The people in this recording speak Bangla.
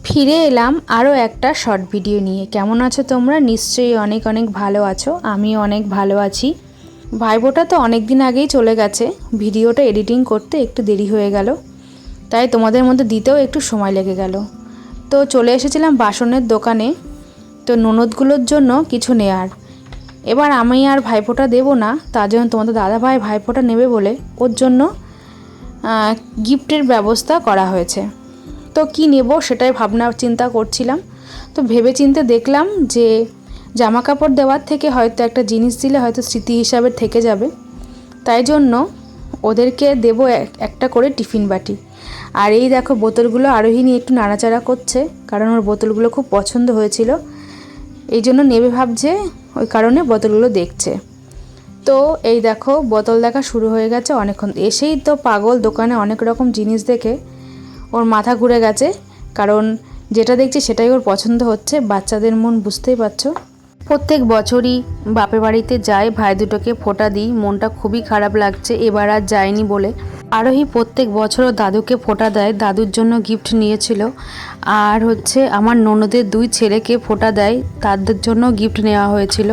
ফিরে এলাম আরও একটা শর্ট ভিডিও নিয়ে। কেমন আছো তোমরা? নিশ্চয়ই অনেক অনেক ভালো আছো, আমি অনেক ভালো আছি। ভাইবোটা তো অনেক দিন আগেই চলে গেছে, ভিডিওটা এডিটিং করতে একটু দেরি হয়ে গেল, তাই তোমাদের মধ্যে দিতেও একটু সময় লেগে গেল। তো চলে এসেছিলাম বাসনের দোকানে, তো ননদগুলোর জন্য কিছু নেয়ার। এবার আমি আর ভাইফোঁটা দেবো না, তার জন্য তোমাদের দাদাভাই ভাইফোঁটা নেবে বলে ওর জন্য গিফটের ব্যবস্থা করা হয়েছে। তো কি নেব সেটাই ভাবনা চিন্তা করছিলাম। তো ভেবে চিন্তে দেখলাম যে জামা কাপড় দেওয়ার থেকে হয়তো একটা জিনিস দিলে হয়তো স্মৃতি হিসাবে থেকে যাবে, তাই জন্য ওদেরকে দেব একটা করে টিফিন বাটি। আর এই দেখো বোতলগুলো আরোহিণী একটু নাড়াচাড়া করছে, কারণ ওর বোতলগুলো খুব পছন্দ হয়েছিল, এই জন্য নেবে ভাবছে, ওই কারণে বোতলগুলো দেখছে। তো এই দেখো বোতল দেখা শুরু হয়ে গেছে অনেকক্ষণ। এসেই তো পাগল, দোকানে অনেক রকম জিনিস দেখে ওর মাথা ঘুরে গেছে, কারণ যেটা দেখছি সেটাই ওর পছন্দ হচ্ছে। বাচ্চাদের মন বুঝতেই পারছো। প্রত্যেক বছরই বাপের বাড়িতে যাই, ভাই দুটোকে ফোঁটা দিই, মনটা খুবই খারাপ লাগছে এবার আর যায়নি বলে। আরোহী প্রত্যেক বছরও দাদুকে ফোঁটা দেয়, দাদুর জন্য গিফট নিয়েছিল। আর হচ্ছে আমার ননদের দুই ছেলেকে ফোঁটা দেয়, তাদের জন্য গিফট নেওয়া হয়েছিল।